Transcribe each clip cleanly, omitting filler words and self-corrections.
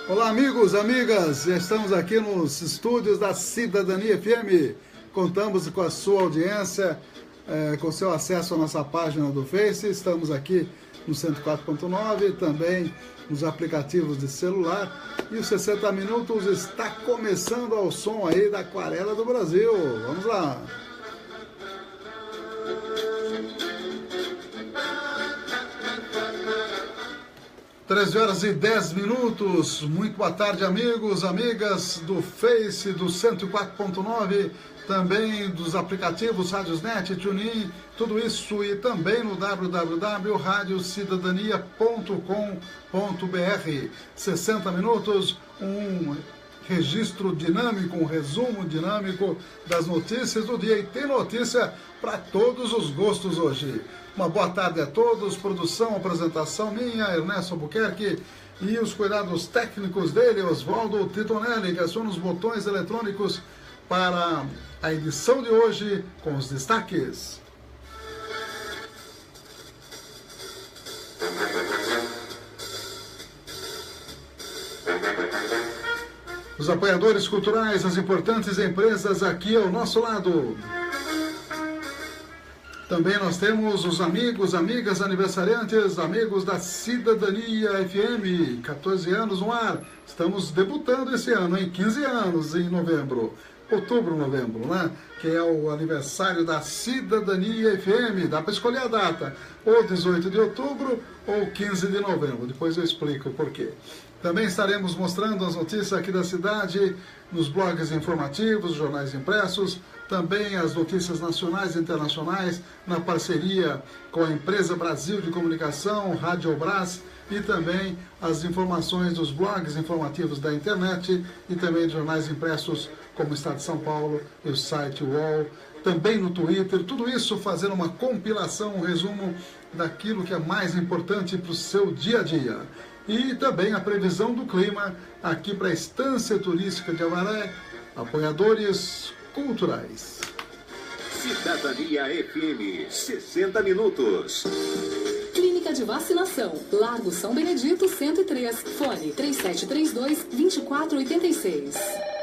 Olá, amigos, amigas, estamos aqui nos estúdios da Cidadania FM. Contamos com a sua audiência, com seu acesso à nossa página do Face. Estamos aqui no 104.9, também nos aplicativos de celular. E os 60 Minutos está começando ao som aí da Aquarela do Brasil. Vamos lá! 13h10. Muito boa tarde, amigos, amigas do Face, do 104.9, também dos aplicativos Radiosnet, TuneIn, tudo isso e também no www.radiocidadania.com.br. 60 minutos, um registro dinâmico, um resumo dinâmico das notícias do dia. E tem notícia para todos os gostos hoje. Uma boa tarde a todos, produção, apresentação minha, Ernesto Albuquerque, e os cuidados técnicos dele, Oswaldo Titonelli, que aciona os botões eletrônicos para a edição de hoje com os destaques. Os apoiadores culturais, as importantes empresas aqui ao nosso lado. Também nós temos os amigos, amigas, aniversariantes, amigos da Cidadania FM, 14 anos no ar. Estamos debutando esse ano, em 15 anos em novembro, novembro, né? Que é o aniversário da Cidadania FM. Dá para escolher a data, ou 18 de outubro ou 15 de novembro. Depois eu explico o porquê. Também estaremos mostrando as notícias aqui da cidade, nos blogs informativos, jornais impressos, também as notícias nacionais e internacionais, na parceria com a Empresa Brasil de Comunicação, Radiobras, e também as informações dos blogs informativos da internet e também de jornais impressos como o Estado de São Paulo e o site UOL, também no Twitter, tudo isso fazendo uma compilação, um resumo daquilo que é mais importante para o seu dia a dia. E também a previsão do clima aqui para a Estância Turística de Avaré, apoiadores culturais. Cidadania FM, 60 minutos. Clínica de Vacinação, Largo São Benedito 103, fone 3732-2486.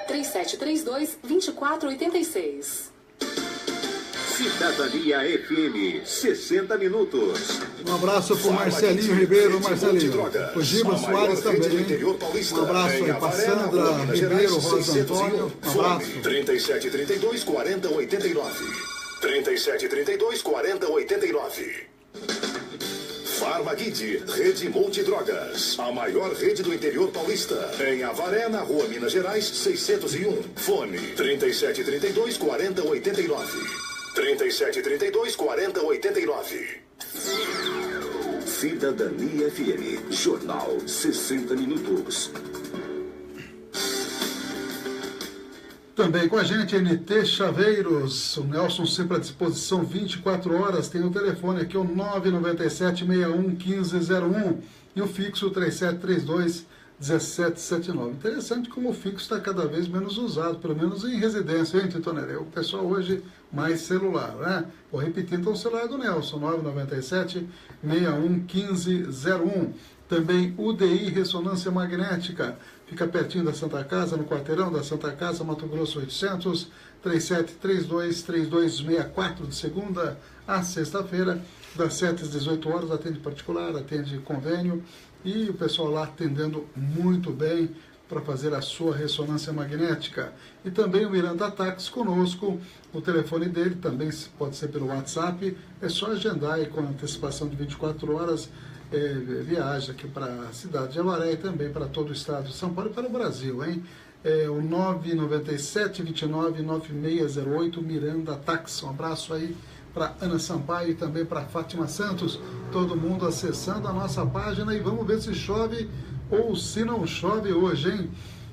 3732-2486. Cidadania FM, 60 minutos. Um abraço para o Marcelinho Ribeiro, Marcelinho. O Giba Soares também. Um abraço aí para Sandra Ribeiro, Rosa Antônio. Um abraço. 3732-4089. 3732-4089. Farmaguide, Rede Multidrogas, a maior rede do interior paulista. Em Avaré, na Rua Minas Gerais, 601. Fone 3732-4089. 3732-4089. Cidadania FM, Jornal 60 Minutos. Também com a gente, NT Chaveiros. O Nelson sempre à disposição 24 horas. Tem o telefone aqui, o 997-61-1501. E o fixo 3732-1779. Interessante como o fixo está cada vez menos usado, pelo menos em residência, hein, Titonelli? O pessoal hoje mais celular, né? Vou repetir então o celular do Nelson, 997-61-1501. Também UDI Ressonância Magnética, fica pertinho da Santa Casa, no quarteirão da Santa Casa, Mato Grosso 800, 3732-3264, de segunda a sexta-feira, das 7 às 18 horas, atende particular, atende convênio, e o pessoal lá atendendo muito bem para fazer a sua ressonância magnética. E também o Miranda Táxi conosco, o telefone dele também pode ser pelo WhatsApp, é só agendar e com antecipação de 24 horas, viaja aqui para a cidade de Avaré e também para todo o estado de São Paulo e para o Brasil, hein? O 997-29-9608, Miranda Táxi. Um abraço aí para Ana Sampaio e também para Fátima Santos, todo mundo acessando a nossa página, e vamos ver se chove ou se não chove hoje, hein?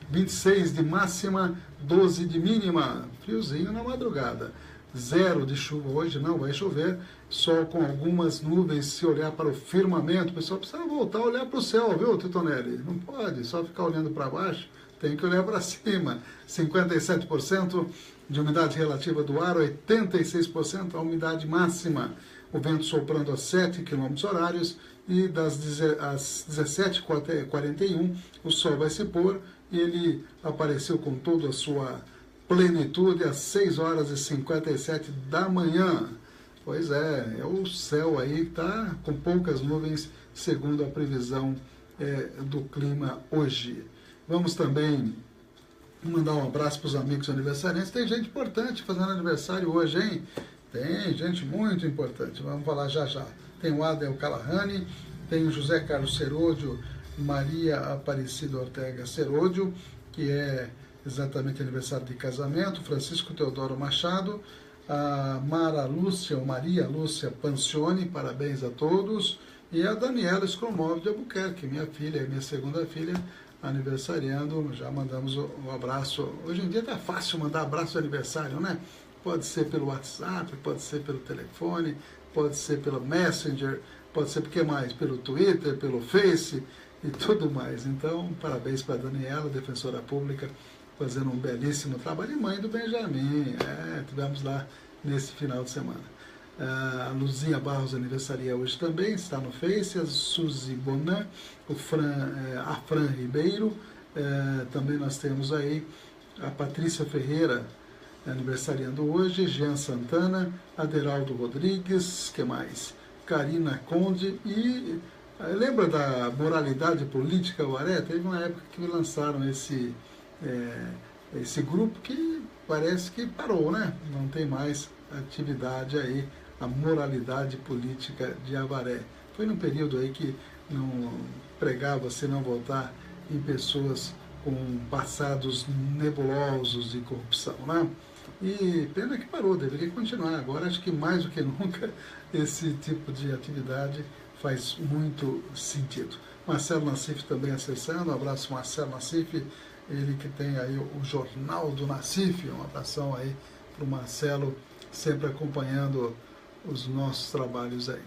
26 de máxima, 12 de mínima, friozinho na madrugada. 0 de chuva hoje, não vai chover, sol com algumas nuvens. Se olhar para o firmamento, o pessoal precisa voltar a olhar para o céu, viu, Titonelli? Não pode só ficar olhando para baixo, tem que olhar para cima. 57% de umidade relativa do ar, 86% a umidade máxima. o vento soprando a 7 km horários, e às 17h41 o sol vai se pôr, e ele apareceu com toda a sua plenitude às 6h57 da manhã. Pois é o céu aí que está com poucas nuvens, segundo a previsão do clima hoje. Vamos também mandar um abraço para os amigos aniversariantes. Tem gente importante fazendo aniversário hoje, hein? Tem gente muito importante, vamos falar já já. Tem o Adel Calahani, tem o José Carlos Seródio, Maria Aparecida Ortega Seródio, que é exatamente aniversário de casamento, Francisco Teodoro Machado, a Maria Lúcia Pancione, parabéns a todos, e a Daniela Scromov de Albuquerque, minha filha, minha segunda filha, aniversariando, já mandamos um abraço. Hoje em dia tá fácil mandar abraço de aniversário, né? Pode ser pelo WhatsApp, pode ser pelo telefone, pode ser pelo Messenger, pode ser porque mais? Pelo Twitter, pelo Face e tudo mais. Então, parabéns para a Daniela, defensora pública, fazendo um belíssimo trabalho, e mãe do Benjamin. Tivemos lá nesse final de semana. A Luzinha Barros aniversaria hoje também, está no Face, a Suzy Bonan, a Fran Ribeiro, também nós temos aí a Patrícia Ferreira aniversariando hoje, Jean Santana, Aderaldo Rodrigues, que mais? Karina Conde, e lembra da moralidade política Avaré? Teve uma época que lançaram esse grupo que parece que parou, né? Não tem mais atividade aí, a moralidade política de Avaré. Foi num período aí que não pregava-se não votar em pessoas com passados nebulosos de corrupção, né? E pena que parou, deveria continuar. Agora acho que mais do que nunca esse tipo de atividade faz muito sentido. Marcelo Nassif também acessando, um abraço Marcelo Nassif, ele que tem aí o Jornal do Nassif, um abração aí para o Marcelo, sempre acompanhando os nossos trabalhos aí.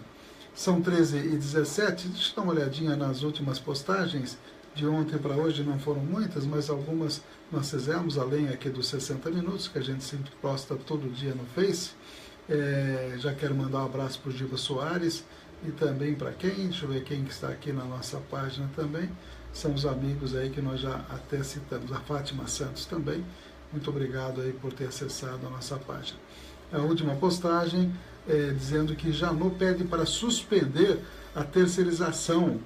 São 13h17, deixa eu dar uma olhadinha nas últimas postagens. De ontem para hoje não foram muitas, mas algumas nós fizemos, além aqui dos 60 minutos, que a gente sempre posta todo dia no Face. Já quero mandar um abraço para o Giba Soares e também para quem, deixa eu ver quem que está aqui na nossa página também, são os amigos aí que nós já até citamos, a Fátima Santos também, muito obrigado aí por ter acessado a nossa página. A última postagem dizendo que Janot pede para suspender a terceirização.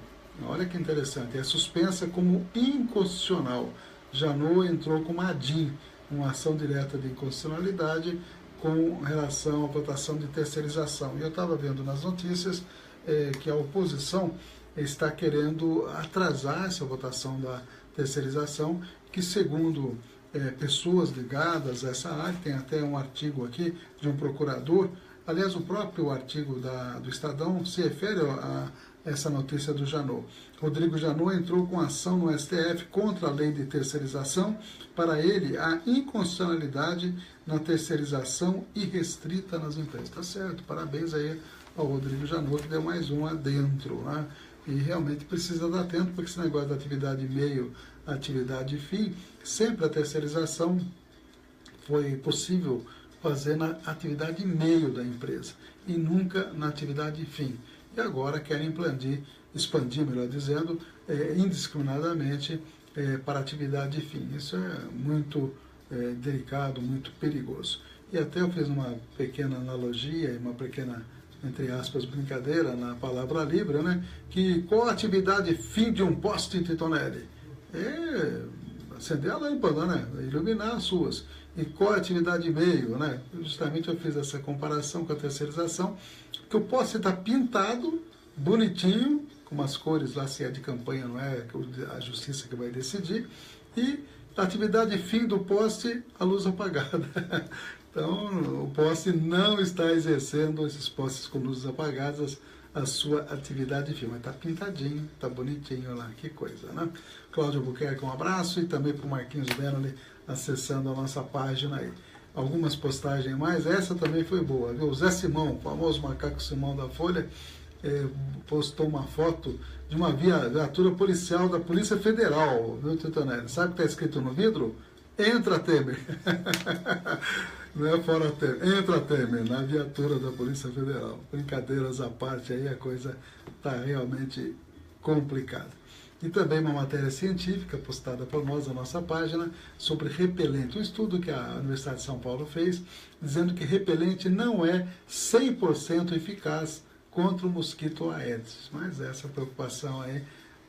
Olha que interessante, é suspensa como inconstitucional. Janot entrou com uma ADIM, uma ação direta de inconstitucionalidade com relação à votação de terceirização. E eu estava vendo nas notícias que a oposição está querendo atrasar essa votação da terceirização, que segundo pessoas ligadas a essa área, tem até um artigo aqui de um procurador, aliás, o próprio artigo do Estadão se refere a essa notícia do Janot. Rodrigo Janot entrou com ação no STF contra a lei de terceirização. Para ele, há inconstitucionalidade na terceirização irrestrita nas empresas. Tá certo, parabéns aí ao Rodrigo Janot, que deu mais um adentro, né? E realmente precisa dar tempo, porque esse negócio da atividade meio, atividade fim, sempre a terceirização foi possível fazer na atividade meio da empresa e nunca na atividade fim. E agora querem expandir, melhor dizendo, indiscriminadamente para atividade fim. Isso é muito delicado, muito perigoso. E até eu fiz uma pequena analogia, uma pequena, entre aspas, brincadeira na palavra livre, né? Que qual a atividade fim de um poste-it, Tonelli? Acender a lâmpada, né? Iluminar as suas. E qual a atividade meio, né? Justamente eu fiz essa comparação com a terceirização, que o poste está pintado, bonitinho, com umas cores lá, se é de campanha, não é a justiça que vai decidir, e a atividade fim do poste, a luz apagada. Então, o poste não está exercendo, esses postes com luzes apagadas, a sua atividade fim. Mas está pintadinho, está bonitinho lá, que coisa, né? Cláudio Albuquerque, um abraço, e também para o Marquinhos Benoli, acessando a nossa página aí. Algumas postagens mais, essa também foi boa, viu? O Zé Simão, o famoso macaco Simão da Folha, postou uma foto de uma viatura policial da Polícia Federal, viu, Titonelli? Sabe o que está escrito no vidro? Entra, Temer. Não é fora Temer, entra Temer na viatura da Polícia Federal. Brincadeiras à parte, aí a coisa está realmente complicada. E também uma matéria científica postada por nós na nossa página sobre repelente. Um estudo que a Universidade de São Paulo fez, dizendo que repelente não é 100% eficaz contra o mosquito Aedes. Mas essa preocupação aí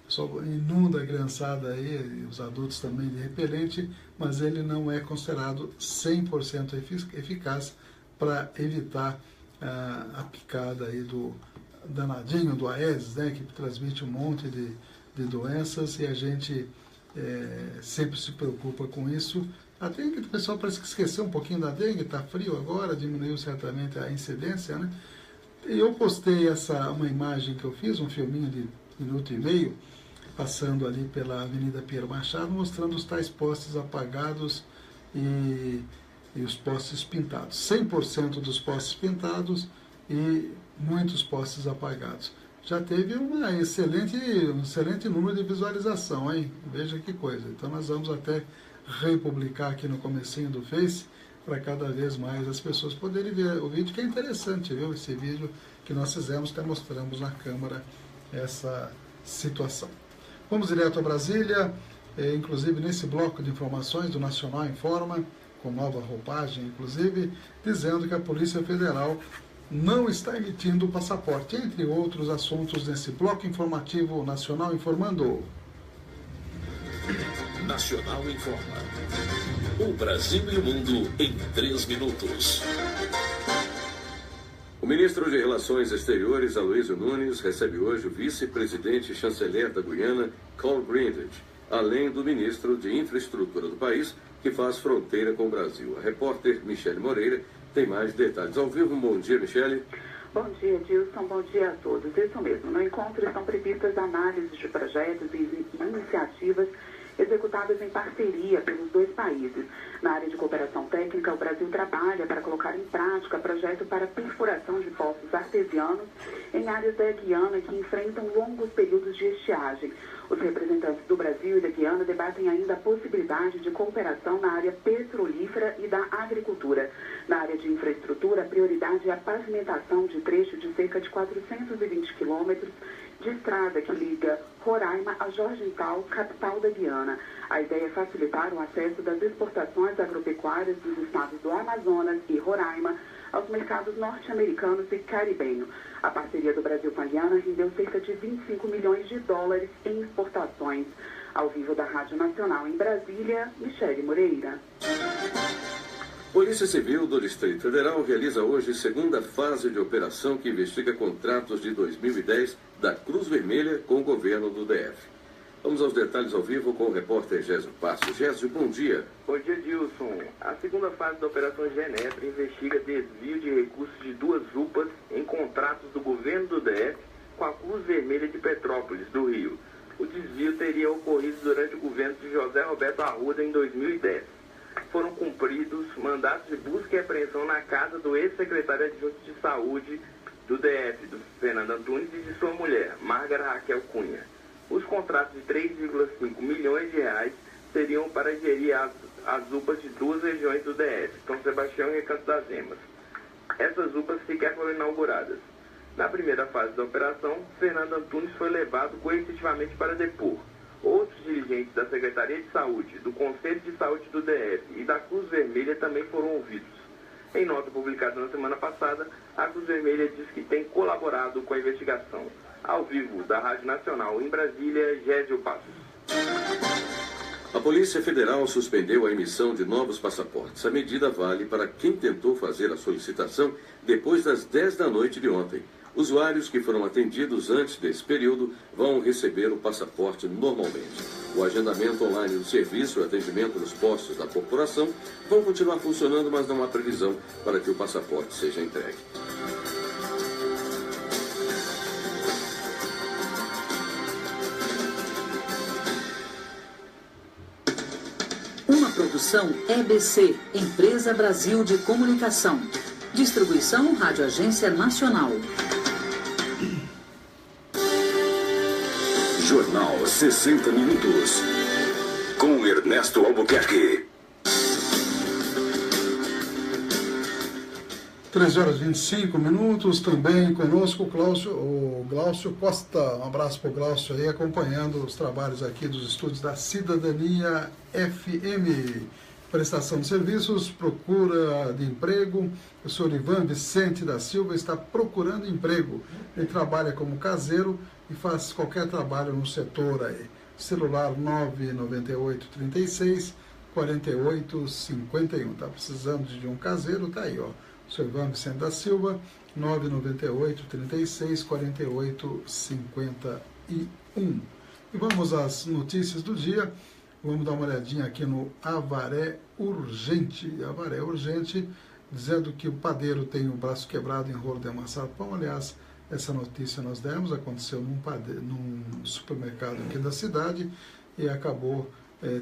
só inunda a criançada aí, os adultos também, de repelente, mas ele não é considerado 100% eficaz para evitar a picada aí do danadinho do Aedes, né, que transmite um monte de doenças, e a gente sempre se preocupa com isso. A dengue, o pessoal parece que esqueceu um pouquinho da dengue, está frio agora, diminuiu certamente a incidência, né? E eu postei uma imagem que eu fiz, um filminho de 1,5 minutos, passando ali pela Avenida Pinheiro Machado, mostrando os tais postes apagados e os postes pintados. 100% dos postes pintados e muitos postes apagados. Já teve um excelente número de visualização, hein? Veja que coisa. Então nós vamos até republicar aqui no comecinho do Face, para cada vez mais as pessoas poderem ver o vídeo, que é interessante, viu? Esse vídeo que nós fizemos, que mostramos na Câmara essa situação. Vamos direto a Brasília, inclusive nesse bloco de informações do Nacional Informa, com nova roupagem, inclusive, dizendo que a Polícia Federal não está emitindo o passaporte, entre outros assuntos nesse bloco informativo Nacional Informando. Nacional Informa. O Brasil e o mundo em 3 minutos. O ministro de Relações Exteriores, Aloysio Nunes, recebe hoje o vice-presidente e chanceler da Guiana, Carl Greenwich, além do ministro de Infraestrutura do país, que faz fronteira com o Brasil. A repórter Michele Moreira tem mais detalhes ao vivo. Bom dia, Michele. Bom dia, Dilson. Bom dia a todos. Isso mesmo. No encontro estão previstas análises de projetos e iniciativas executadas em parceria pelos dois países. Na área de cooperação técnica, o Brasil trabalha para colocar em prática projeto para perfuração de poços artesianos em áreas da Guiana que enfrentam longos períodos de estiagem. Os representantes do Brasil e da Guiana debatem ainda a possibilidade de cooperação na área petrolífera e da agricultura. Na área de infraestrutura, a prioridade é a pavimentação de trecho de cerca de 420 quilômetros de estrada que liga Roraima a Georgetown, capital da Guiana. A ideia é facilitar o acesso das exportações agropecuárias dos estados do Amazonas e Roraima aos mercados norte-americanos e caribenho. A parceria do Brasil com a Guiana rendeu cerca de 25 milhões de dólares em exportações. Ao vivo da Rádio Nacional em Brasília, Michele Moreira. Polícia Civil do Distrito Federal realiza hoje segunda fase de operação que investiga contratos de 2010 da Cruz Vermelha com o governo do DF. Vamos aos detalhes ao vivo com o repórter Gésio Passos. Gésio, bom dia. Bom dia, Dilson. A segunda fase da Operação Genebra investiga desvio de recursos de 2 UPAs em contratos do governo do DF com a Cruz Vermelha de Petrópolis, do Rio. O desvio teria ocorrido durante o governo de José Roberto Arruda em 2010. Foram cumpridos mandatos de busca e apreensão na casa do ex-secretário adjunto de Saúde do DF, do Fernando Antunes, e de sua mulher, Márgara Raquel Cunha. Os contratos de 3,5 milhões de reais seriam para gerir as UPAs de 2 regiões do DF, São Sebastião e Recanto das Emas. Essas UPAs sequer foram inauguradas. Na primeira fase da operação, Fernando Antunes foi levado coercitivamente para depor. Outros dirigentes da Secretaria de Saúde, do Conselho de Saúde do DF e da Cruz Vermelha também foram ouvidos. Em nota publicada na semana passada, a Cruz Vermelha diz que tem colaborado com a investigação. Ao vivo, da Rádio Nacional em Brasília, Gésio Passos. A Polícia Federal suspendeu a emissão de novos passaportes. A medida vale para quem tentou fazer a solicitação depois das 10 da noite de ontem. Usuários que foram atendidos antes desse período vão receber o passaporte normalmente. O agendamento online do serviço e o atendimento nos postos da corporação vão continuar funcionando, mas não há previsão para que o passaporte seja entregue. Uma produção EBC, Empresa Brasil de Comunicação. Distribuição Rádio Agência Nacional. Jornal 60 Minutos. Com Ernesto Albuquerque. 13 horas e 25 minutos, também conosco o Glaucio Costa. Um abraço para o Glaucio aí, acompanhando os trabalhos aqui dos estúdios da Cidadania FM. Prestação de serviços, procura de emprego. O senhor Ivan Vicente da Silva está procurando emprego. Ele trabalha como caseiro e faz qualquer trabalho no setor aí. Celular 998 36 48 51. Está precisando de um caseiro? Tá aí, ó. O senhor Ivan Vicente da Silva, 998 36 48 51. E vamos às notícias do dia. Vamos dar uma olhadinha aqui no Avaré Urgente. Avaré Urgente, dizendo que o padeiro tem o braço quebrado em rolo de amassar pão. Aliás, essa notícia nós demos, aconteceu num supermercado aqui da cidade e acabou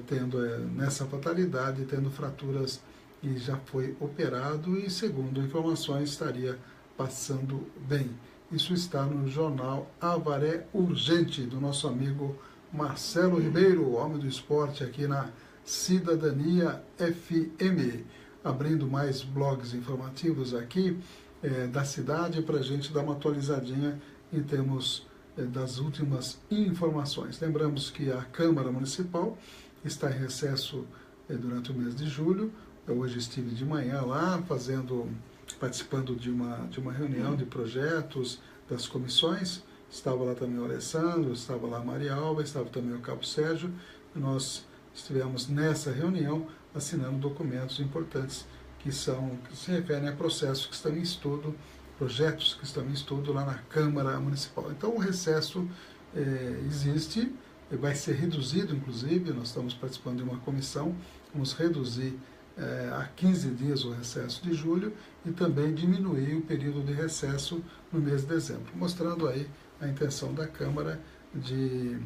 tendo, nessa fatalidade, tendo fraturas e já foi operado e, segundo informações, estaria passando bem. Isso está no jornal Avaré Urgente, do nosso amigo Marcelo Ribeiro, homem do esporte aqui na Cidadania FM, abrindo mais blogs informativos aqui da cidade para a gente dar uma atualizadinha em termos das últimas informações. Lembramos que a Câmara Municipal está em recesso durante o mês de julho. Eu hoje estive de manhã lá participando de uma reunião de projetos das comissões. Estava lá também o Alessandro, estava lá a Maria Alva, estava também o Cabo Sérgio, e nós estivemos nessa reunião assinando documentos importantes que se referem a processos que estão em estudo, projetos que estão em estudo lá na Câmara Municipal. Então o recesso existe, vai ser reduzido, inclusive, nós estamos participando de uma comissão, vamos reduzir a 15 dias o recesso de julho e também diminuir o período de recesso no mês de dezembro, mostrando aí a intenção da Câmara de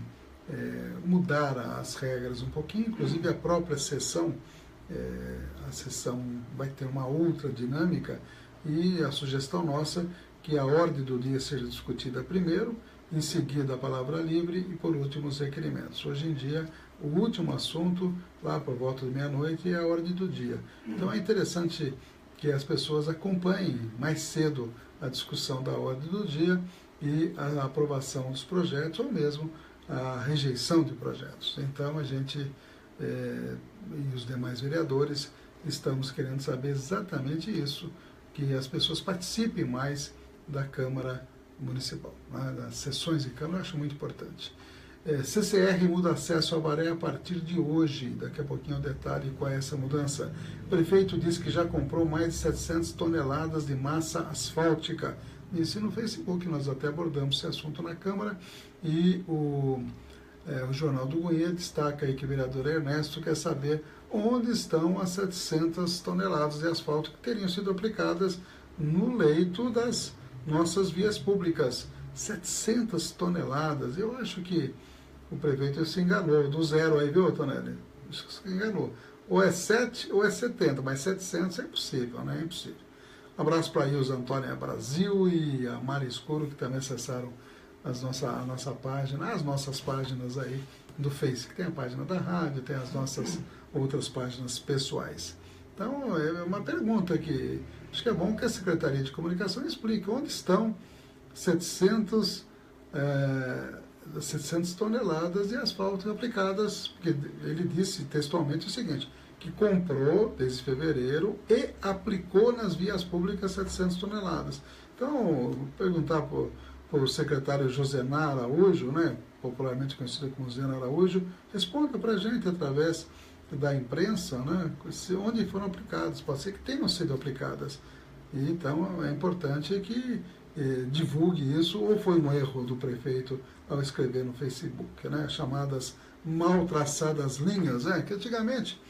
mudar as regras um pouquinho, inclusive a própria sessão, a sessão vai ter uma outra dinâmica e a sugestão nossa que a ordem do dia seja discutida primeiro, em seguida a palavra livre e por último os requerimentos. Hoje em dia, o último assunto, lá por volta de meia-noite, é a ordem do dia. Então é interessante que as pessoas acompanhem mais cedo a discussão da ordem do dia e a aprovação dos projetos ou mesmo a rejeição de projetos. Então a gente e os demais vereadores estamos querendo saber exatamente isso, que as pessoas participem mais da Câmara Municipal, das sessões de Câmara. Eu acho muito importante. CCR muda acesso ao Avaré a partir de hoje. Daqui a pouquinho o detalhe qual é essa mudança. O prefeito disse que já comprou mais de 700 toneladas de massa asfáltica. Isso no Facebook, nós até abordamos esse assunto na Câmara. E o Jornal do Goiânia destaca aí que o vereador Ernesto quer saber onde estão as 700 toneladas de asfalto que teriam sido aplicadas no leito das nossas vias públicas. 700 toneladas. Eu acho que o prefeito se enganou. Do zero aí, viu, Tonelli? Acho que se enganou. Ou é 7 ou é 70, mas 700 é impossível, né? É impossível. Um abraço para a Ilza Antônia Brasil e a Mari Escuro, que também acessaram a nossa página, as nossas páginas aí do Face, que tem a página da rádio, tem as nossas outras páginas pessoais. Então, é uma pergunta que acho que é bom que a Secretaria de Comunicação explique onde estão 700 toneladas de asfalto aplicadas, porque ele disse textualmente o seguinte, que comprou desde fevereiro e aplicou nas vias públicas 700 toneladas. Então, vou perguntar para o secretário Josenar Araújo, né, popularmente conhecido como Josenar Araújo, responda para a gente através da imprensa, né, onde foram aplicadas. Pode ser que tenham sido aplicadas. E, então, é importante que divulgue isso, ou foi um erro do prefeito ao escrever no Facebook, né, chamadas mal traçadas linhas, que antigamente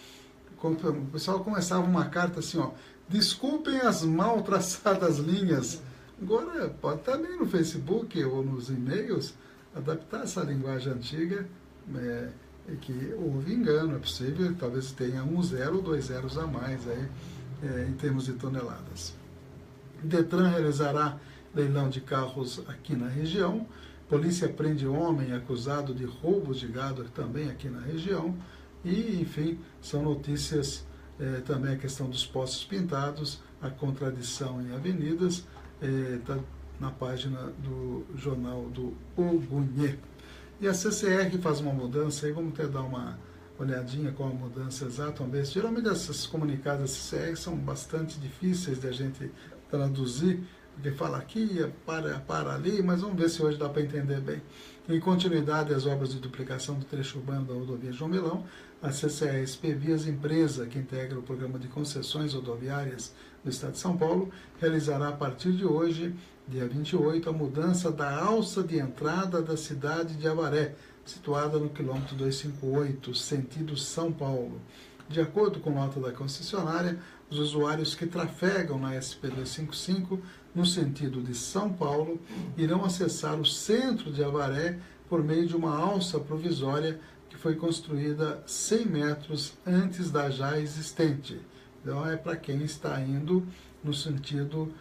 o pessoal começava uma carta assim, ó, desculpem as mal traçadas linhas. Agora pode também no Facebook ou nos e-mails adaptar essa linguagem antiga, que houve engano, é possível, talvez tenha 1 zero ou 2 zeros a mais aí, em termos de toneladas. O Detran realizará leilão de carros aqui na região. Polícia prende homem acusado de roubos de gado também aqui na região. E, enfim, são notícias também a questão dos poços pintados. a contradição em avenidas, está na página do jornal do O Bunhê. E a CCR faz uma mudança, aí vamos até dar uma olhadinha com a mudança exata, uma vez. Geralmente esses comunicados da CCR são bastante difíceis de a gente traduzir, porque fala aqui, para ali, mas vamos ver se hoje dá para entender bem. Em continuidade às obras de duplicação do trecho urbano da rodovia João Milão, a CCR-SP Vias, empresa que integra o programa de concessões rodoviárias do Estado de São Paulo, realizará a partir de hoje, dia 28, a mudança da alça de entrada da cidade de Avaré, situada no quilômetro 258, sentido São Paulo. De acordo com nota da concessionária, os usuários que trafegam na SP-255 no sentido de São Paulo irão acessar o centro de Avaré por meio de uma alça provisória que foi construída 100 metros antes da já existente. Então é para quem está indo no sentido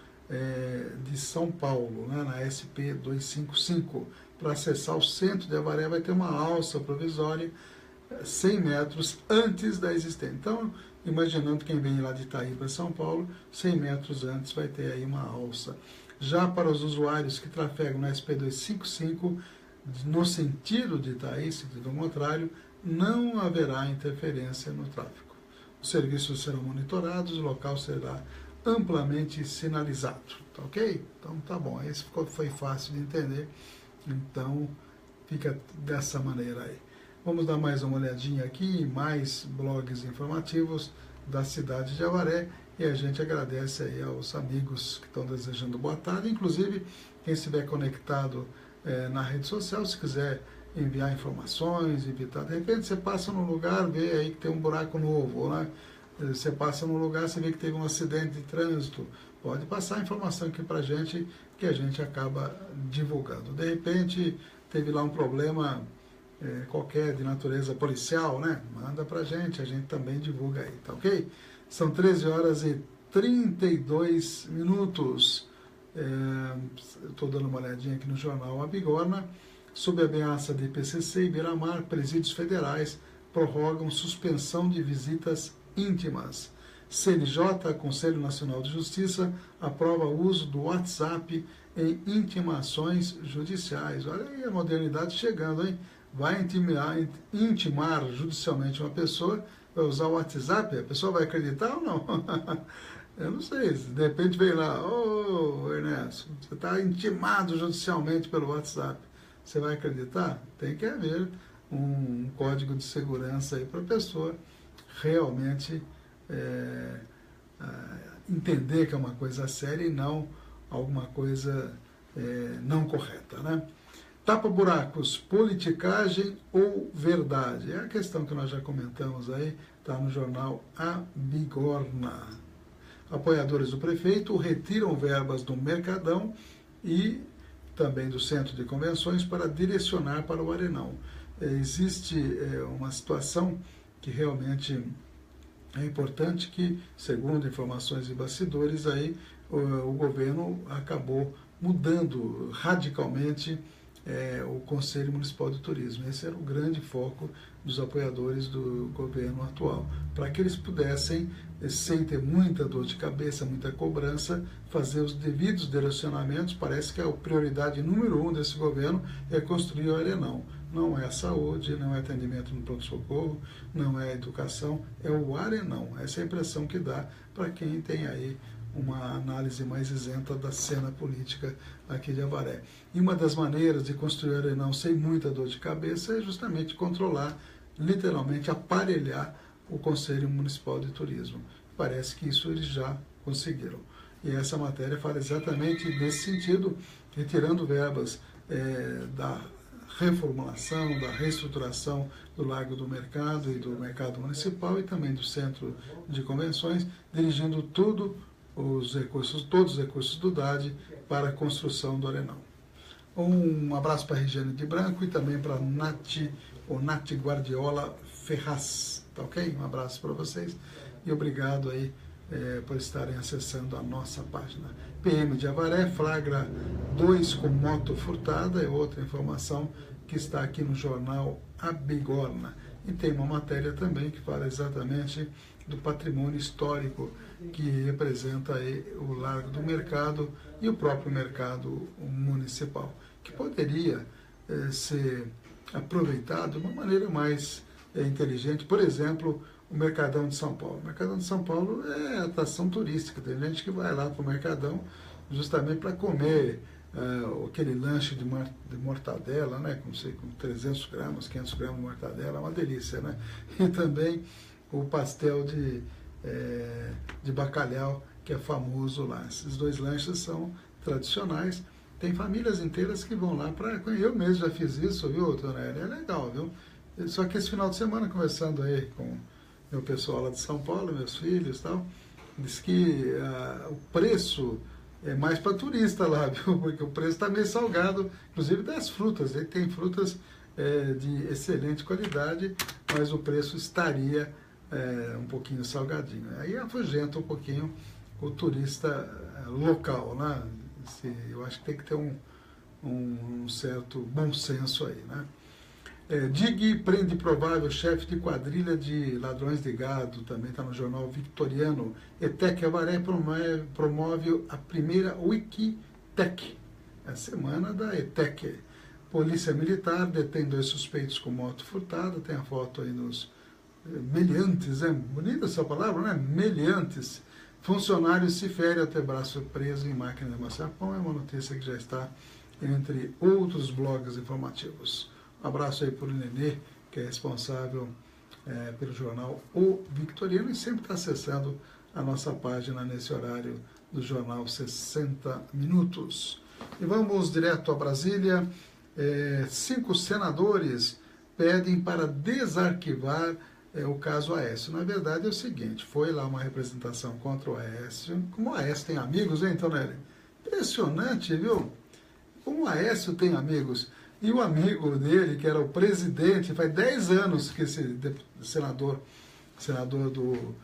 de São Paulo, né, na SP-255. Para acessar o centro de Avaré vai ter uma alça provisória 100 metros antes da existente. Então, imaginando quem vem lá de Itaí para São Paulo, 100 metros antes vai ter aí uma alça. Já para os usuários que trafegam na SP-255, no sentido de Itaí, sentido contrário, não haverá interferência no tráfego. Os serviços serão monitorados, o local será amplamente sinalizado. Tá ok? Então tá bom, esse foi fácil de entender, então fica dessa maneira aí. Vamos dar mais uma olhadinha aqui em mais blogs informativos da cidade de Avaré e a gente agradece aí aos amigos que estão desejando boa tarde, inclusive quem estiver conectado na rede social, se quiser enviar informações, evitar, de repente você passa num lugar, vê aí que tem um buraco novo, né? Você passa num lugar, você vê que teve um acidente de trânsito, pode passar a informação aqui para a gente que a gente acaba divulgando. De repente teve lá um problema qualquer de natureza policial, né? Manda pra gente, a gente também divulga aí, tá ok? São 13 horas e 32 minutos. Estou dando uma olhadinha aqui no jornal A Bigorna. Sob ameaça de PCC e Beira-Mar, presídios federais prorrogam suspensão de visitas íntimas. CNJ, Conselho Nacional de Justiça, aprova o uso do WhatsApp em intimações judiciais. Olha aí a modernidade chegando, hein? Vai intimar judicialmente uma pessoa, vai usar o WhatsApp, a pessoa vai acreditar ou não? Eu não sei, de repente vem lá, Ernesto, você está intimado judicialmente pelo WhatsApp, você vai acreditar? Tem que haver um código de segurança aí para a pessoa realmente entender que é uma coisa séria e não alguma coisa não correta, né? Tapa-buracos, politicagem ou verdade? É a questão que nós já comentamos aí, está no jornal A Bigorna. Apoiadores do prefeito retiram verbas do Mercadão e também do Centro de Convenções para direcionar para o Arenão. Existe uma situação que realmente é importante que, segundo informações de bastidores, aí, o governo acabou mudando radicalmente o Conselho Municipal de Turismo. Esse era o grande foco dos apoiadores do governo atual, para que eles pudessem, sem ter muita dor de cabeça, muita cobrança, fazer os devidos direcionamentos. Parece que a prioridade número 1 desse governo é construir o Arenão. Não é a saúde, não é atendimento no pronto-socorro, não é a educação, é o Arenão. Essa é a impressão que dá para quem tem aí uma análise mais isenta da cena política aqui de Avaré. E uma das maneiras de construir o Arenão sem muita dor de cabeça é justamente controlar, literalmente aparelhar o Conselho Municipal de Turismo. Parece que isso eles já conseguiram. E essa matéria fala exatamente nesse sentido, retirando verbas da reformulação, da reestruturação do Largo do Mercado e do Mercado Municipal e também do Centro de Convenções, dirigindo todos os recursos do DAD para a construção do Arenão. Um abraço para a Regiane de Branco e também para a Nath Guardiola Ferraz, tá ok? Um abraço para vocês e obrigado aí por estarem acessando a nossa página. PM de Avaré flagra 2 com moto furtada, é outra informação que está aqui no jornal A Bigorna. E tem uma matéria também que fala exatamente do patrimônio histórico que representa aí o Largo do Mercado e o próprio mercado municipal, que poderia ser aproveitado de uma maneira mais inteligente. Por exemplo, o Mercadão de São Paulo. O Mercadão de São Paulo é atração turística, tem gente que vai lá para o Mercadão justamente para comer aquele lanche de mortadela, né, com 300 gramas, 500 gramas de mortadela, é uma delícia, né? E também o pastel de bacalhau, que é famoso lá. Esses dois lanches são tradicionais. Tem famílias inteiras que vão lá para... Eu mesmo já fiz isso, viu, Tonelli? É legal, viu? Só que esse final de semana, conversando aí com meu pessoal lá de São Paulo, meus filhos e tal, diz que o preço é mais para turista lá, viu? Porque o preço está meio salgado, inclusive das frutas. Ele tem frutas de excelente qualidade, mas o preço estaria um pouquinho salgadinho. Aí afugenta um pouquinho o turista local, né? Eu acho que tem que ter um certo bom senso aí, né? DIG prende provável chefe de quadrilha de ladrões de gado, também está no jornal Victoriano. ETEC Avaré promove a primeira Wikitec, é a semana da ETEC. Polícia Militar detém 2 suspeitos com moto furtada, tem a foto aí nos meliantes, bonita essa palavra, né? Meliantes. Funcionário se fere ao ter braço preso em máquina de amassar pão, é uma notícia que já está entre outros blogs informativos. Um abraço aí para o Nenê, que é responsável pelo jornal O Victoriano e sempre está acessando a nossa página nesse horário do jornal 60 Minutos. E vamos direto a Brasília. 5 senadores pedem para desarquivar o caso Aécio. Na verdade é o seguinte, foi lá uma representação contra o Aécio. Como o Aécio tem amigos, hein, Tonelli? Impressionante, viu? Como o Aécio tem amigos. E o amigo dele, que era o presidente, faz 10 anos que esse senador do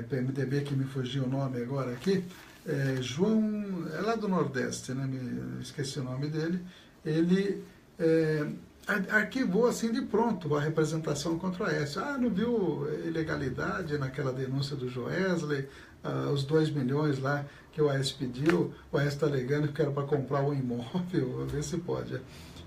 PMDB, que me fugiu o nome agora aqui, João, é lá do Nordeste, né? Esqueci o nome dele, ele arquivou assim de pronto a representação contra o Aécio. Não viu ilegalidade naquela denúncia do Joesley, os 2 milhões lá que o Aécio pediu, o Aécio está alegando que era para comprar um imóvel, vou ver se pode.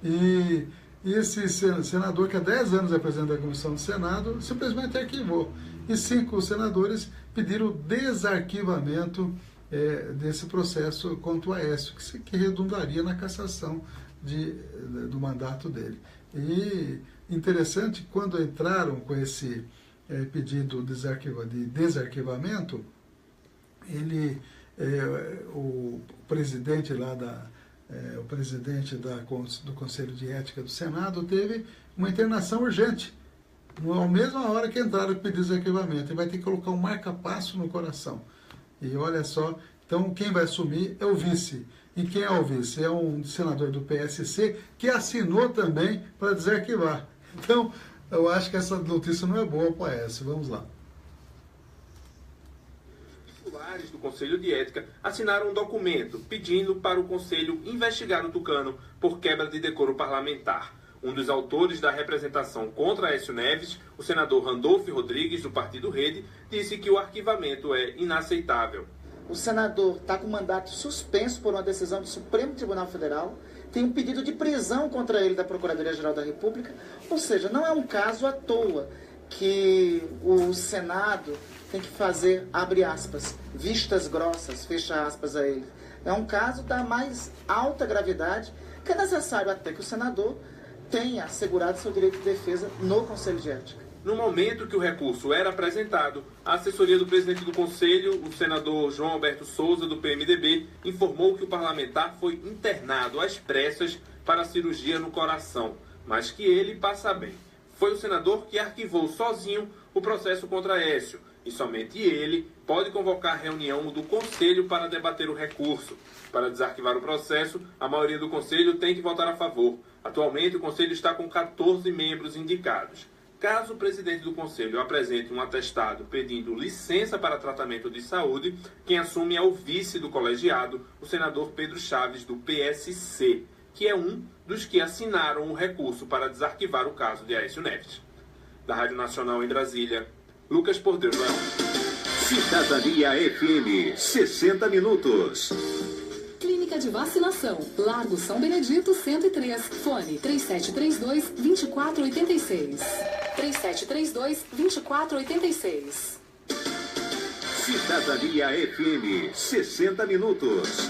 E esse senador, que há 10 anos é presidente da Comissão do Senado, simplesmente arquivou. E 5 senadores pediram o desarquivamento desse processo contra o Aécio, que redundaria na cassação do mandato dele. E interessante, quando entraram com esse pedido de desarquivamento, o presidente lá o presidente do Conselho de Ética do Senado teve uma internação urgente, na mesma hora que entraram com o pedido de desarquivamento, e vai ter que colocar um marca-passo no coração. E olha só, então quem vai assumir é o vice. E quem é o vice? É um senador do PSC que assinou também para desarquivar. Então, eu acho que essa notícia não é boa para o Aécio. Vamos lá. Titulares do Conselho de Ética assinaram um documento pedindo para o Conselho investigar o Tucano por quebra de decoro parlamentar. Um dos autores da representação contra Aécio Neves, o senador Randolfo Rodrigues, do Partido Rede, disse que o arquivamento é inaceitável. O senador está com o mandato suspenso por uma decisão do Supremo Tribunal Federal, tem um pedido de prisão contra ele da Procuradoria-Geral da República, ou seja, não é um caso à toa que o Senado tem que fazer, abre aspas, vistas grossas, fecha aspas a ele. É um caso da mais alta gravidade, que é necessário até que o senador tenha assegurado seu direito de defesa no Conselho de Ética. No momento que o recurso era apresentado, a assessoria do presidente do Conselho, o senador João Alberto Souza, do PMDB, informou que o parlamentar foi internado às pressas para cirurgia no coração, mas que ele passa bem. Foi o senador que arquivou sozinho o processo contra Aécio, e somente ele pode convocar reunião do Conselho para debater o recurso. Para desarquivar o processo, a maioria do Conselho tem que votar a favor. Atualmente, o Conselho está com 14 membros indicados. Caso o presidente do Conselho apresente um atestado pedindo licença para tratamento de saúde, quem assume é o vice do colegiado, o senador Pedro Chaves, do PSC, que é um dos que assinaram o recurso para desarquivar o caso de Aécio Neves. Da Rádio Nacional em Brasília, Lucas Porteiro. Cidadania FM, 60 minutos. Clínica de Vacinação, Largo São Benedito 103, fone 3732-2486. 3732-2486. Cidadania FM, 60 minutos.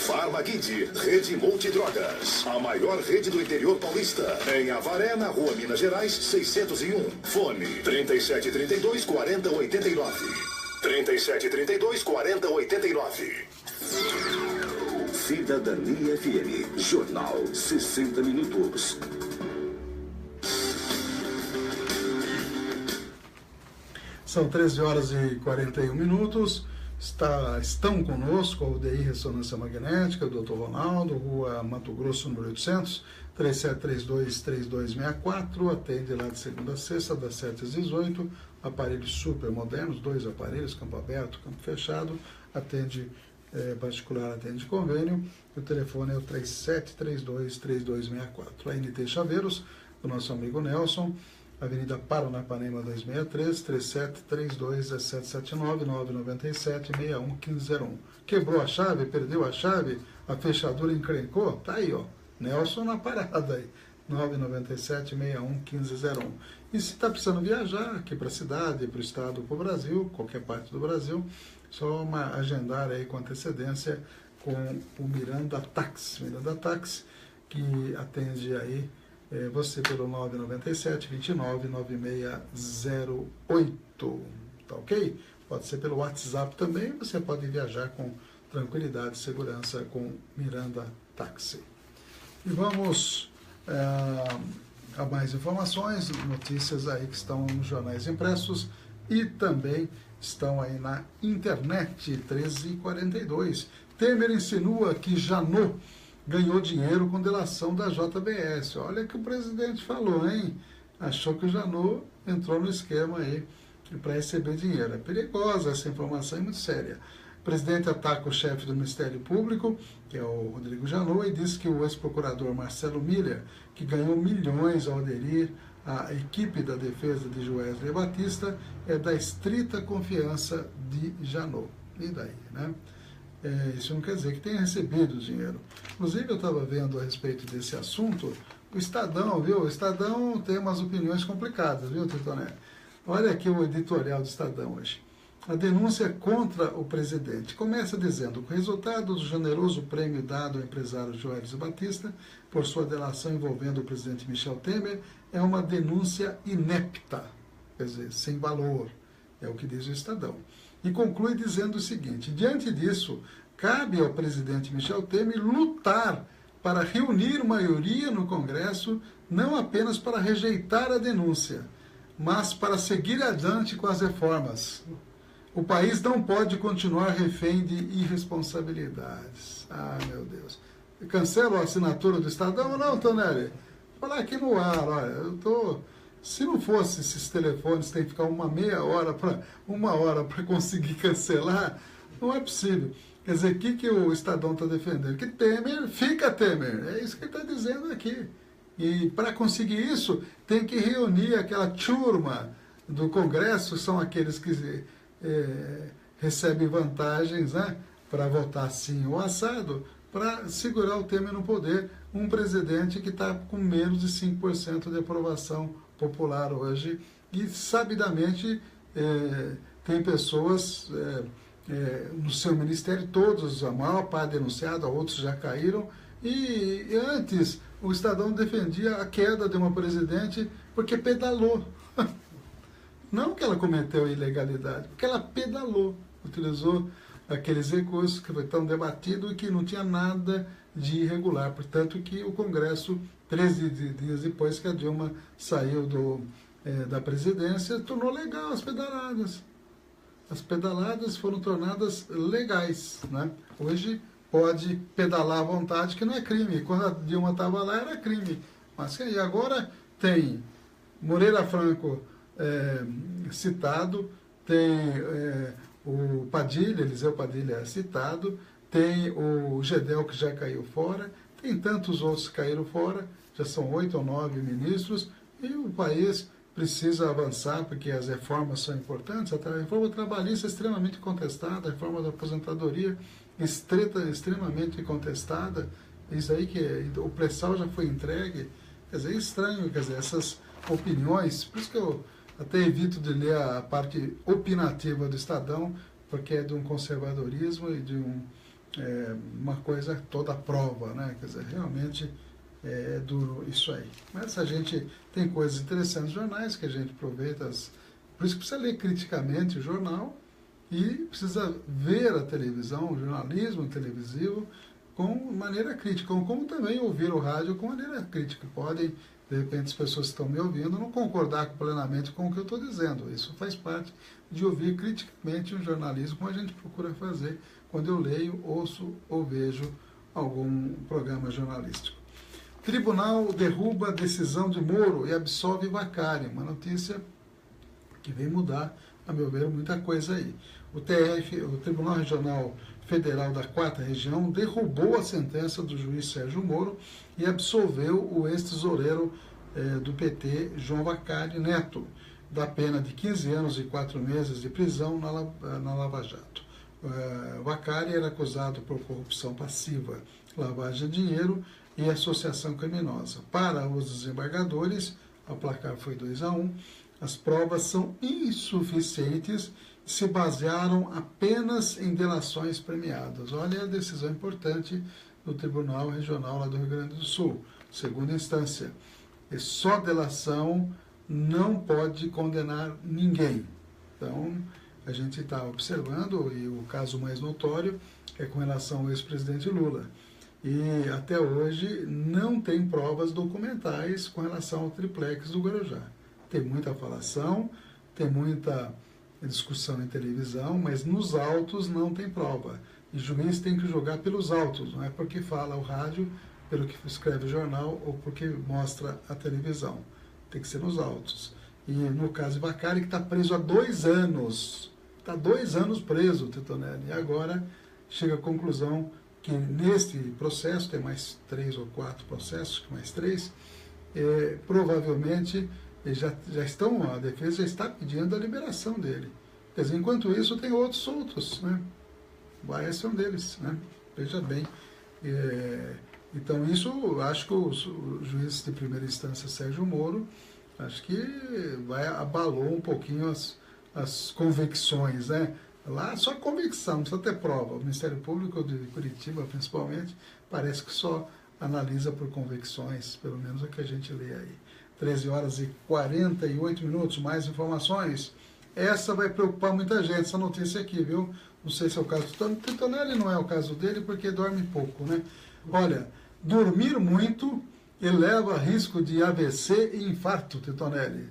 Farmaguide, Rede Multidrogas, a maior rede do interior paulista. Em Avaré, na Rua Minas Gerais, 601. Fone 3732-4089. 3732-4089. Cidadania FM, Jornal 60 minutos. São 13 horas e 41 minutos. Estão conosco a UDI Ressonância Magnética, o Dr. Ronaldo, Rua Mato Grosso, número 800, 3732-3264, atende lá de segunda a sexta, das 7 às 18, aparelhos super modernos, 2 aparelhos, campo aberto, campo fechado, atende particular, atende convênio, o telefone é o 3732-3264. A NT Chaveiros, do nosso amigo Nelson, Avenida Paranapanema 263, 3732-1779-997-61-1501. Quebrou a chave, perdeu a chave, a fechadura encrencou? Tá aí, ó. Nelson na parada aí. 997-61-1501. E se está precisando viajar aqui para a cidade, para o estado, para o Brasil, qualquer parte do Brasil, só agendar aí com antecedência com o Miranda Táxi. Miranda Táxi, que atende aí você pelo 997-29-9608, tá ok? Pode ser pelo WhatsApp também, você pode viajar com tranquilidade e segurança com Miranda Táxi. E vamos a mais informações, notícias aí que estão nos jornais impressos e também estão aí na internet. 13h42. Temer insinua que Janot ganhou dinheiro com delação da JBS. Olha o que o presidente falou, hein? Achou que o Janot entrou no esquema aí para receber dinheiro. É perigosa essa informação, é muito séria. O presidente ataca o chefe do Ministério Público, que é o Rodrigo Janot, e diz que o ex-procurador Marcelo Miller, que ganhou milhões ao aderir à equipe da defesa de Joesley Batista, é da estrita confiança de Janot. E daí, né? Isso não quer dizer que tenha recebido dinheiro. Inclusive, eu estava vendo a respeito desse assunto, o Estadão, viu? O Estadão tem umas opiniões complicadas, viu, Titoné? Olha aqui o editorial do Estadão hoje. A denúncia contra o presidente começa dizendo que o resultado do generoso prêmio dado ao empresário Joesley Batista por sua delação envolvendo o presidente Michel Temer é uma denúncia inepta, quer dizer, sem valor, é o que diz o Estadão. E conclui dizendo o seguinte: diante disso, cabe ao presidente Michel Temer lutar para reunir maioria no Congresso, não apenas para rejeitar a denúncia, mas para seguir adiante com as reformas. O país não pode continuar refém de irresponsabilidades. Ah, meu Deus. Cancela a assinatura do Estadão ou não, Tonelli? Vou falar aqui no ar, olha, eu tô... Se não fosse esses telefones, tem que ficar uma hora para conseguir cancelar, não é possível. Quer dizer, o que o Estadão está defendendo? Que Temer, fica Temer. É isso que ele está dizendo aqui. E para conseguir isso, tem que reunir aquela turma do Congresso, são aqueles que recebem vantagens, né, para votar sim ou assado, para segurar o Temer no poder. Um presidente que está com menos de 5% de aprovação popular hoje, e sabidamente tem pessoas no seu ministério, todos, a maior parte denunciada, outros já caíram, e antes o Estadão defendia a queda de uma presidente porque pedalou. Não que ela cometeu ilegalidade, porque ela pedalou, utilizou aqueles recursos que foi tão debatido e que não tinha nada de irregular. Portanto, que o Congresso, 13 dias depois que a Dilma saiu da presidência, tornou legal as pedaladas. As pedaladas foram tornadas legais, né? Hoje pode pedalar à vontade, que não é crime. Quando a Dilma estava lá, era crime. Mas e agora tem Moreira Franco citado, tem o Padilha, Eliseu Padilha citado, tem o Gedel, que já caiu fora, tem tantos outros que caíram fora, já são 8 ou 9 ministros, e o país precisa avançar, porque as reformas são importantes. A reforma trabalhista é extremamente contestada, a reforma da aposentadoria extremamente contestada. Isso aí que o pré-sal já foi entregue. Quer dizer, é estranho, quer dizer, essas opiniões. Por isso que eu até evito de ler a parte opinativa do Estadão, porque é de um conservadorismo e de uma coisa toda à prova, né? Quer dizer, realmente é duro isso aí. Mas a gente tem coisas interessantes nos jornais que a gente aproveita. Por isso que precisa ler criticamente o jornal e precisa ver a televisão, o jornalismo televisivo, com maneira crítica, como também ouvir o rádio com maneira crítica. Podem, de repente, as pessoas que estão me ouvindo não concordar plenamente com o que eu estou dizendo. Isso faz parte de ouvir criticamente o jornalismo, como a gente procura fazer quando eu leio, ouço ou vejo algum programa jornalístico. Tribunal derruba a decisão de Moro e absolve Vacari. Uma notícia que vem mudar, a meu ver, muita coisa aí. O Tribunal Regional Federal da 4ª Região derrubou a sentença do juiz Sérgio Moro e absolveu o ex-tesoureiro do PT, João Vacari Neto, da pena de 15 anos e 4 meses de prisão na Lava Jato. Vacari era acusado por corrupção passiva, lavagem de dinheiro e associação criminosa. Para os desembargadores, o placar foi 2-1, as provas são insuficientes e se basearam apenas em delações premiadas. Olha a decisão importante do Tribunal Regional lá do Rio Grande do Sul, segunda instância. E só delação não pode condenar ninguém. Então, a gente está observando, e o caso mais notório é com relação ao ex-presidente Lula. E até hoje não tem provas documentais com relação ao triplex do Guarujá. Tem muita falação, tem muita discussão em televisão, mas nos autos não tem prova. E o juiz tem que julgar pelos autos, não é porque fala o rádio, pelo que escreve o jornal ou porque mostra a televisão. Tem que ser nos autos. E no caso de Vacari, que está preso há 2 anos, está 2 anos preso, Titonelli, e agora chega à conclusão que neste processo, tem mais 3 ou 4 processos, mais 3, provavelmente a defesa já está pedindo a liberação dele. Quer dizer, enquanto isso, tem outros soltos, né? Esse é um deles, né? Veja bem. Então, isso, acho que o juiz de primeira instância, Sérgio Moro, acho que abalou um pouquinho as convicções, né? Lá só convicção, não precisa ter prova. O Ministério Público de Curitiba, principalmente, parece que só analisa por convicções, pelo menos é o que a gente lê aí. 13h48, mais informações. Essa vai preocupar muita gente, essa notícia aqui, viu? Não sei se é o caso do Titonelli, não é o caso dele, porque dorme pouco, né? Olha, dormir muito eleva risco de AVC e infarto, Titonelli.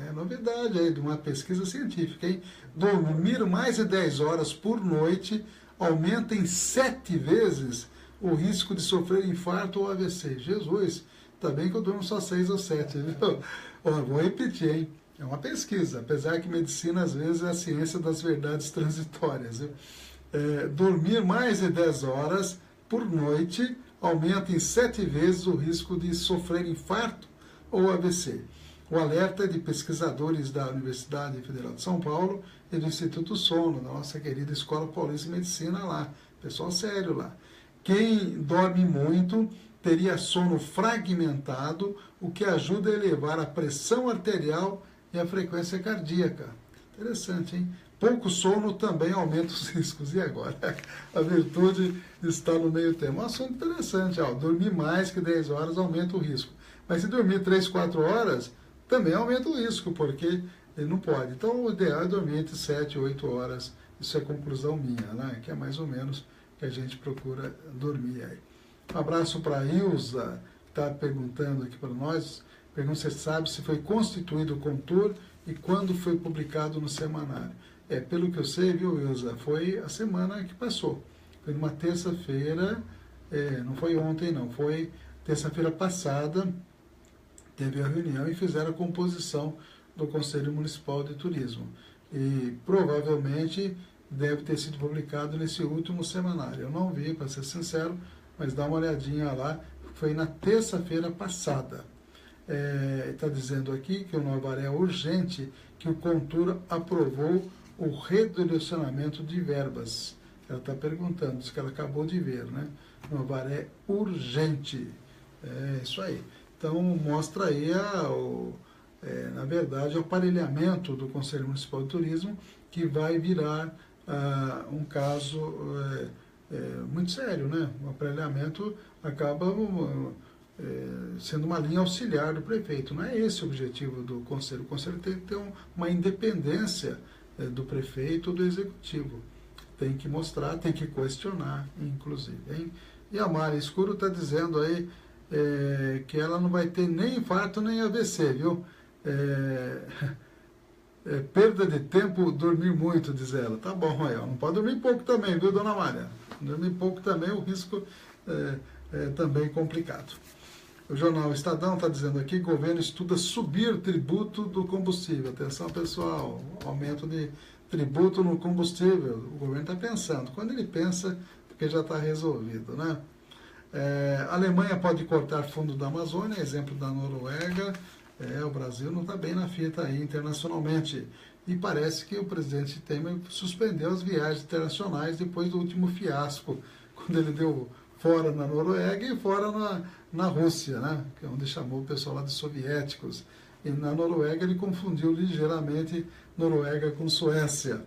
É novidade aí de uma pesquisa científica, hein? Dormir mais de 10 horas por noite aumenta em 7 vezes o risco de sofrer infarto ou AVC. Jesus, tá bem que eu durmo só 6 ou 7, viu? Vou repetir, hein? É uma pesquisa, apesar que medicina às vezes é a ciência das verdades transitórias. Viu? Dormir mais de 10 horas por noite aumenta em 7 vezes o risco de sofrer infarto ou AVC. O alerta é de pesquisadores da Universidade Federal de São Paulo e do Instituto Sono, da nossa querida Escola Paulista de Medicina lá. Pessoal sério lá. Quem dorme muito teria sono fragmentado, o que ajuda a elevar a pressão arterial e a frequência cardíaca. Interessante, hein? Pouco sono também aumenta os riscos. E agora? A virtude está no meio termo. Um assunto interessante. Dormir mais que 10 horas aumenta o risco. Mas se dormir 3, 4 horas, também aumenta o risco, porque ele não pode. Então, o ideal é dormir entre 7 e 8 horas. Isso é conclusão minha, né? Que é mais ou menos que a gente procura dormir aí. Um abraço para a Ilza, que está perguntando aqui para nós. Pergunta se sabe se foi constituído o Contur e quando foi publicado no semanário. Pelo que eu sei, viu, Ilza, foi a semana que passou. Foi numa terça-feira, não foi ontem não, foi terça-feira passada, teve a reunião e fizeram a composição do Conselho Municipal de Turismo. E provavelmente deve ter sido publicado nesse último semanário. Eu não vi, para ser sincero, mas dá uma olhadinha lá, foi na terça-feira passada. está dizendo aqui que o Novaré é urgente, que o Contur aprovou o redirecionamento de verbas. Ela está perguntando, diz que ela acabou de ver, né? Novaré urgente. É isso aí. Então, mostra aí, na verdade, o aparelhamento do Conselho Municipal de Turismo, que vai virar um caso muito sério, né? O aparelhamento acaba sendo uma linha auxiliar do prefeito. Não é esse o objetivo do Conselho. O Conselho tem que ter uma independência do prefeito ou do executivo. Tem que mostrar, tem que questionar, inclusive. Hein? E a Mari Escuro está dizendo aí que ela não vai ter nem infarto nem AVC, viu? Perda de tempo, dormir muito, diz ela. Tá bom, aí, ó. Não pode dormir pouco também, viu, dona Maria? Dormir pouco também, o risco é também complicado. O jornal Estadão está dizendo aqui que o governo estuda subir tributo do combustível. Atenção, pessoal, aumento de tributo no combustível. O governo está pensando. Quando ele pensa, porque já está resolvido, né? A Alemanha pode cortar fundo da Amazônia, exemplo da Noruega. O Brasil não está bem na fita aí internacionalmente. E parece que o presidente Temer suspendeu as viagens internacionais depois do último fiasco, quando ele deu fora na Noruega e fora na Rússia, né? Que é onde chamou o pessoal lá de soviéticos. E na Noruega ele confundiu ligeiramente Noruega com Suécia.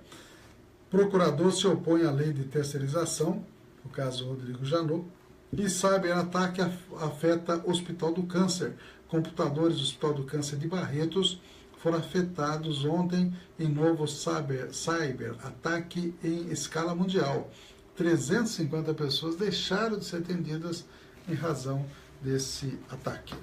Procurador se opõe à lei de terceirização, no caso Rodrigo Janot, e cyberataque afeta Hospital do Câncer. Computadores do Hospital do Câncer de Barretos foram afetados ontem em novo cyberataque em escala mundial. 350 pessoas deixaram de ser atendidas em razão desse ataque.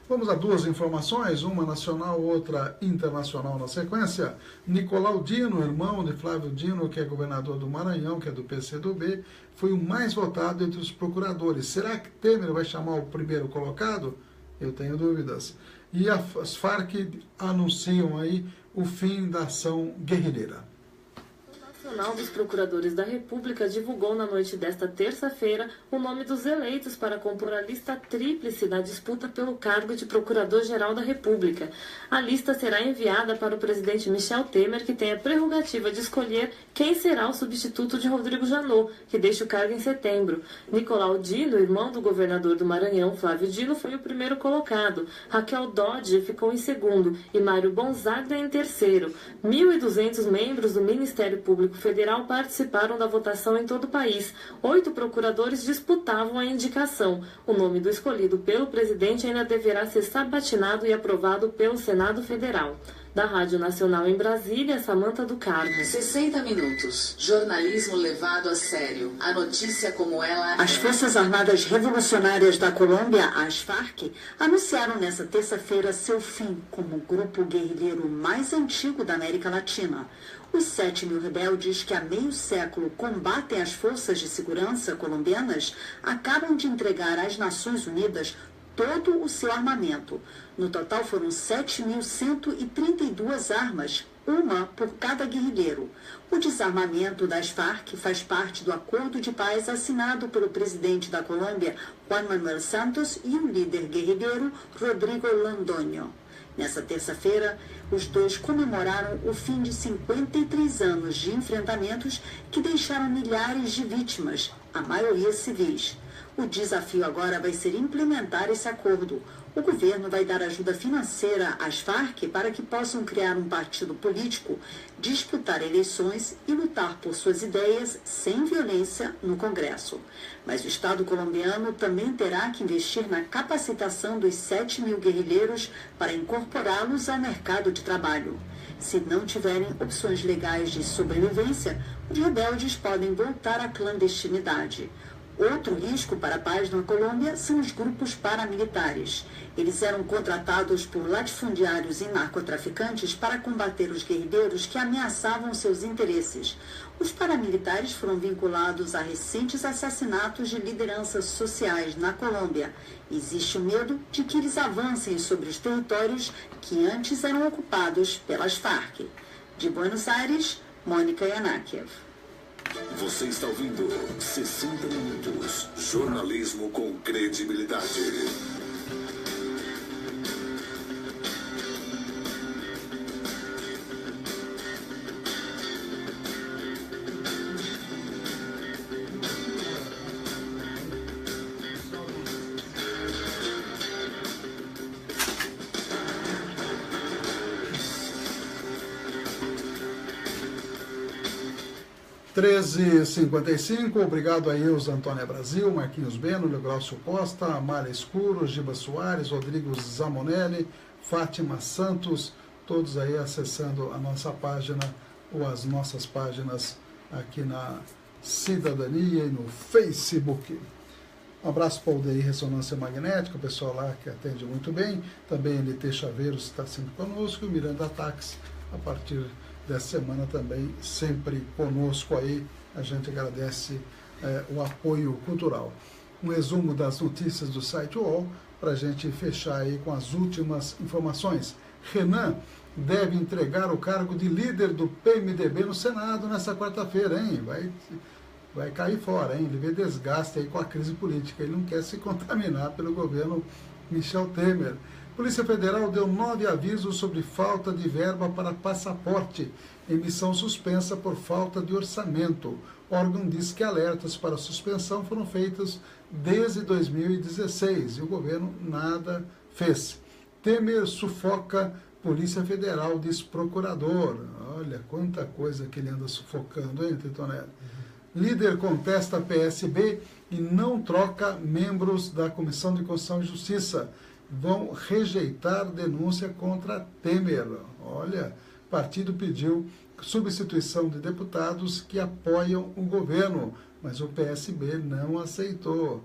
Vamos a duas informações, uma nacional, outra internacional na sequência. Nicolau Dino, irmão de Flávio Dino, que é governador do Maranhão, que é do PCdoB, foi o mais votado entre os procuradores. Será que Temer vai chamar o primeiro colocado? Eu tenho dúvidas. E as Farc anunciam aí o fim da ação guerrilheira. O Nacional dos Procuradores da República divulgou na noite desta terça-feira o nome dos eleitos para compor a lista tríplice da disputa pelo cargo de Procurador-Geral da República. A lista será enviada para o presidente Michel Temer, que tem a prerrogativa de escolher quem será o substituto de Rodrigo Janot, que deixa o cargo em setembro. Nicolau Dino, irmão do governador do Maranhão, Flávio Dino, foi o primeiro colocado. Raquel Dodge ficou em segundo e Mário Gonzaga em terceiro. 1.200 membros do Ministério Público Federal participaram da votação em todo o país. 8 procuradores disputavam a indicação. O nome do escolhido pelo presidente ainda deverá ser sabatinado e aprovado pelo Senado Federal. Da Rádio Nacional em Brasília, Samanta do Carmo. 60 minutos. Jornalismo levado a sério. A notícia como ela... As Forças Armadas Revolucionárias da Colômbia, as FARC, anunciaram nesta terça-feira seu fim como o grupo guerrilheiro mais antigo da América Latina. Os 7.000 rebeldes que há meio século combatem as forças de segurança colombianas acabam de entregar às Nações Unidas todo o seu armamento. No total foram 7.132 armas, uma por cada guerrilheiro. O desarmamento das Farc faz parte do acordo de paz assinado pelo presidente da Colômbia, Juan Manuel Santos, e o líder guerrilheiro, Rodrigo Londoño. Nessa terça-feira, os dois comemoraram o fim de 53 anos de enfrentamentos que deixaram milhares de vítimas, a maioria civis. O desafio agora vai ser implementar esse acordo. O governo vai dar ajuda financeira às Farc para que possam criar um partido político, disputar eleições e lutar por suas ideias sem violência no Congresso. Mas o Estado colombiano também terá que investir na capacitação dos 7.000 guerrilheiros para incorporá-los ao mercado de trabalho. Se não tiverem opções legais de sobrevivência, os rebeldes podem voltar à clandestinidade. Outro risco para a paz na Colômbia são os grupos paramilitares. Eles eram contratados por latifundiários e narcotraficantes para combater os guerrilheiros que ameaçavam seus interesses. Os paramilitares foram vinculados a recentes assassinatos de lideranças sociais na Colômbia. Existe o medo de que eles avancem sobre os territórios que antes eram ocupados pelas Farc. De Buenos Aires, Mônica Yanakiev. Você está ouvindo 60 Minutos. Jornalismo com credibilidade. 13h55, obrigado a Ilza Antônia Brasil, Marquinhos Beno, Leográcio Costa, Amália Escuro, Giba Soares, Rodrigo Zamonelli, Fátima Santos, todos aí acessando a nossa página ou as nossas páginas aqui na Cidadania e no Facebook. Um abraço para o UDI Ressonância Magnética, o pessoal lá que atende muito bem, também LT Chaveiros está sempre conosco, e o Miranda Táxi, a partir dessa semana também sempre conosco aí, a gente agradece o apoio cultural. Um resumo das notícias do site UOL, para a gente fechar aí com as últimas informações. Renan deve entregar o cargo de líder do PMDB no Senado nessa quarta-feira, hein? Vai cair fora, hein? Ele vê desgaste aí com a crise política, ele não quer se contaminar pelo governo Michel Temer. Polícia Federal deu 9 avisos sobre falta de verba para passaporte, emissão suspensa por falta de orçamento. O órgão diz que alertas para suspensão foram feitos desde 2016 e o governo nada fez. Temer sufoca Polícia Federal, diz procurador. Olha quanta coisa que ele anda sufocando, hein, Titonelli? Líder contesta PSB e não troca membros da Comissão de Constituição e Justiça. Vão rejeitar denúncia contra Temer. Olha, partido pediu substituição de deputados que apoiam o governo, mas o PSB não aceitou.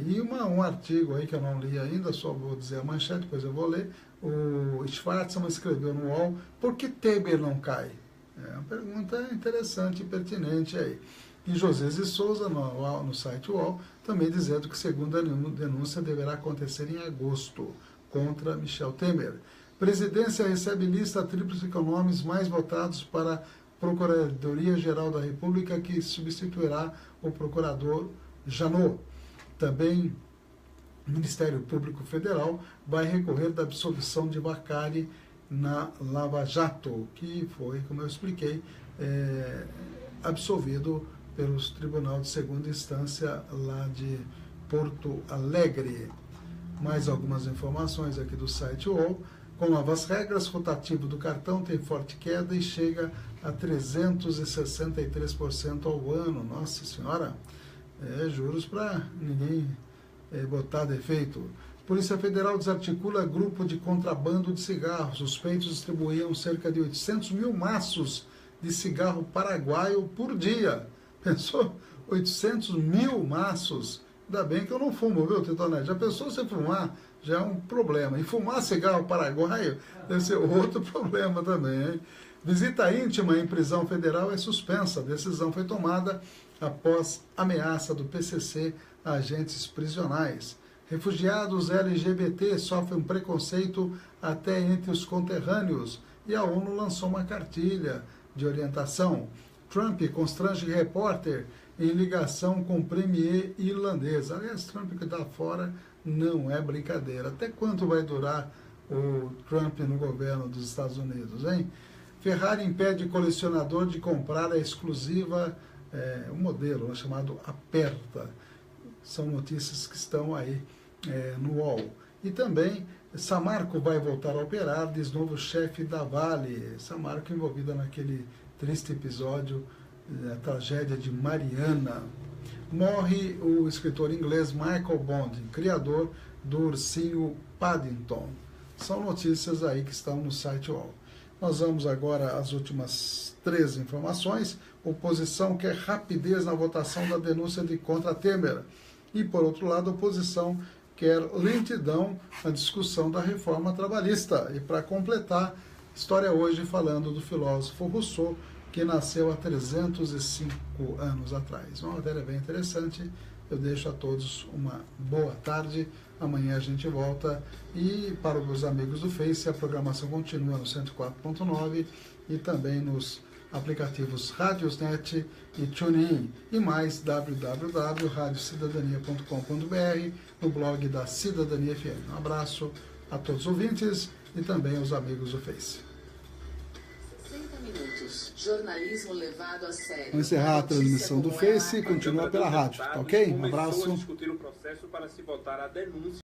E um artigo aí que eu não li ainda, só vou dizer a manchete, depois eu vou ler. O Schwarzman escreveu no UOL, por que Temer não cai? É uma pergunta interessante e pertinente aí. E José de Souza, no site UOL, também dizendo que segunda denúncia deverá acontecer em agosto contra Michel Temer. Presidência recebe lista tríplice com nomes mais votados para a Procuradoria-Geral da República, que substituirá o procurador Janot. Também o Ministério Público Federal vai recorrer da absolvição de Vacari na Lava Jato, que foi, como eu expliquei, absolvido pelos Tribunal de Segunda Instância lá de Porto Alegre. Mais algumas informações aqui do site UOL. Com novas regras, rotativo do cartão tem forte queda e chega a 363% ao ano. Nossa Senhora, juros para ninguém botar defeito. Polícia Federal desarticula grupo de contrabando de cigarros. Suspeitos distribuíam cerca de 800 mil maços de cigarro paraguaio por dia. Pensou? 800 mil maços. Ainda bem que eu não fumo, viu, Titonete? Já pensou se fumar? Já é um problema. E fumar cigarro paraguaio deve ser outro problema também, hein? Visita íntima em prisão federal é suspensa. A decisão foi tomada após ameaça do PCC a agentes prisionais. Refugiados LGBT sofrem preconceito até entre os conterrâneos e a ONU lançou uma cartilha de orientação. Trump constrange repórter em ligação com premier irlandês. Aliás, Trump que está fora não é brincadeira. Até quanto vai durar o Trump no governo dos Estados Unidos, hein? Ferrari impede colecionador de comprar a exclusiva, um modelo chamado Aperta. São notícias que estão aí no UOL. E também, Samarco vai voltar a operar, diz novo chefe da Vale. Samarco envolvida naquele triste episódio, a tragédia de Mariana. Morre o escritor inglês Michael Bond, criador do ursinho Paddington. São notícias aí que estão no site UOL. Nós vamos agora às últimas 3 informações. Oposição quer rapidez na votação da denúncia de contra Temer. E, por outro lado, a oposição quer lentidão na discussão da reforma trabalhista. E, para completar, história hoje falando do filósofo Rousseau, que nasceu há 305 anos atrás. Uma matéria bem interessante. Eu deixo a todos uma boa tarde. Amanhã a gente volta. E para os amigos do Face, a programação continua no 104.9 e também nos aplicativos Radiosnet e TuneIn. E mais www.radiocidadania.com.br, no blog da Cidadania FM. Um abraço a todos os ouvintes e também aos amigos do Face. 60 minutos. Jornalismo levado a sério. Vamos encerrar a transmissão do Face e continua pela rádio, tá ok? Um abraço. Começou a discutir o processo para se votar a denúncia